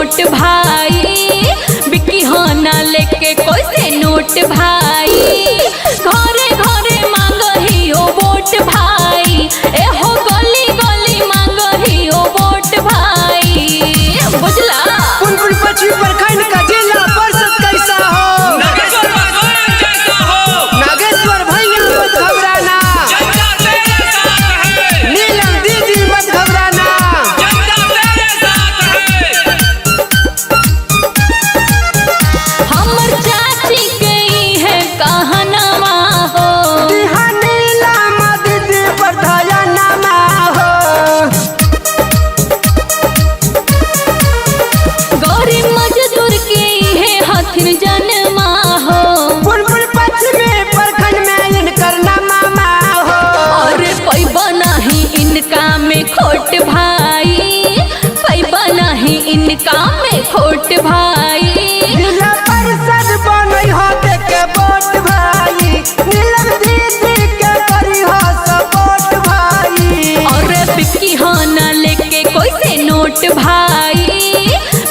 Note भाई, बिकी होना लेके कैसे नोट भाई, घरे घरे मांगही ओ वोट भाई, एहो गली गली मांगही ओ वोट भाई। बुझला पुनपुन पश्चिम प्रखंड का जिला परिषद कैसा हो, नागेश्वर भगवान जैसा हो, नागेश्वर भैया मत घबराना, जनता तेरे साथ है, नीलम दीदी मत घबराना, जनता तेरे साथ है। हमर चाची गई है कहनमा हो, नीलम दीदी पर धया नमा हो, गरीब मजदूर के है हथिन जनमा हो, पुनपुन पश्चिम प्रखंड में इनकर नामा हो, और पैबा नहीं इनका में खोट भाई, पैबा नहीं इनका में खोट भाई। जिला परिषद बनई हो के वोट भाई, नीलम दीदी के करी हो सपोर्ट भाई, और बिक्की होना लेके कैसे नोट भाई,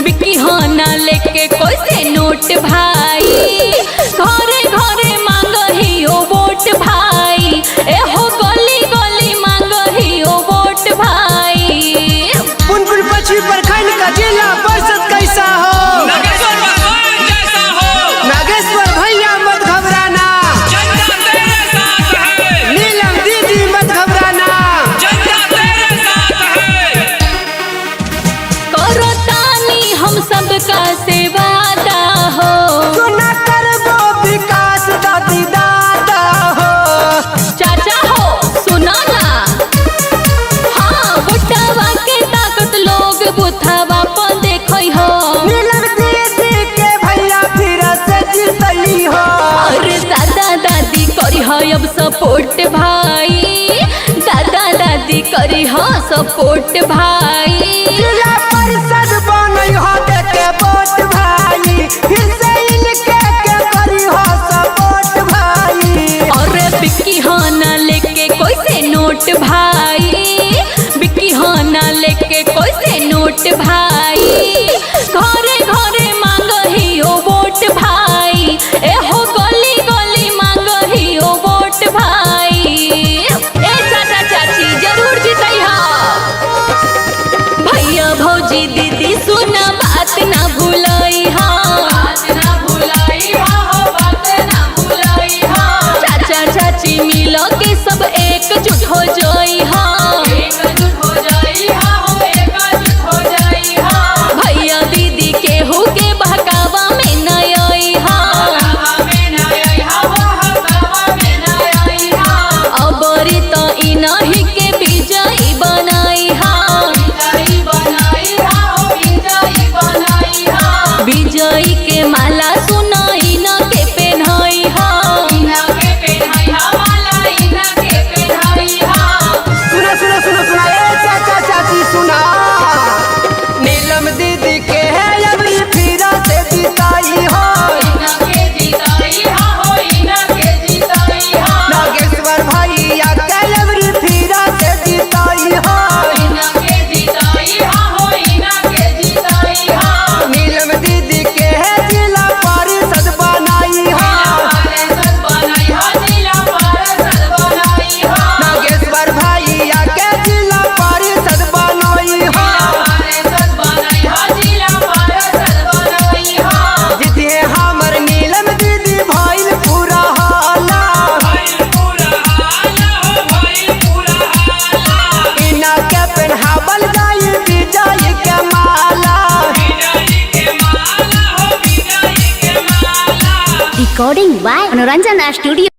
बिक्की होना लेके कैसे नोट भाई, घरे घरे मांगही ओ वोट भाई, एहो गली गली मांगही ओ वोट भाई। पुनपुन पश्चिम प्रखंड का जिला परिषद कैसा हो, नागेश्वर भगवान जैसा हो, नागेश्वर भैया मत घबराना, जनता तेरे साथ है, नीलम दीदी मत घबराना, जनता तेरे साथ है। करो तानी हम सबका से वादा हो, सुना कर वो विकास दादी दादा हो, चाचा हो सुना ना, हाँ बुढ़ावा के ताकत लोग बुथावा पर देखई हो, नीलम दीदी के भैया फिर से जीतली हो, अरे दादा दादी करी हो अब सपोर्ट भाई, दादा दादी करी हो सपोर्ट भाई। जिला परिषद बनई हो के वोट भाई, फिर से इनके के करी हो सपोर्ट भाई, और बिक्की होना लेके कैसे नोट भाई, बिक्की होना लेके कैसे नोट भाई, घरे घरे मांगही ओ वोट भाई, एहो गली गली मांगही ओ वोट भाई। ए चाचा चाची जरूर जीतई हो, भैया भौजी दीदी सुना बात ना भूलई हो, बात ना भूलई हो, बात ना भूलई हो, चाचा चाची मिलो के सब एकजुट हो जाई हो, एकजुट हो जाई हो, एकजुट हो जाई हो, भैया दीदी के हो के बहकावा में न आई हो, बहकावा में न आई हो, बहकावा में न आई हो, अबरी तो इनही के विजयी बनाई हो, विजयी बनाई हो, विजयी बनाई हो, विजयी के माला सुनाई न के पहनाई हो, इना के पहनाई हो, माला इना के पहनाई हो। सुना सुना सुना सुना ए चाचा चाची सुना, नीलम दीदी के है अब फिर से जीताई हो, इना के जीताई हो, इना के जीताई हो, नागेश्वर भैया के अब फिर से जीताई हो, इना के जीताई हो, इना के जीताई हो, नीलम दीदी के है जिला परिषद बनाई हो, पार्षद बनाई हो, जिला पार्षद बनाई हो, नागेश्वर भैया के जिला परिषद बनाई हो, पार्षद बनाई हो, जिला पार्षद बनाई हो, जितिए हमर नीलम दीदी भइल पूरा हाला, भाई पूरा हाला हो, भाई पूरा हाला, इना के पहनावल जाई विजय के माला, विजयी के माला हो, विजयी के माला। Recording by Anoranjana Studio.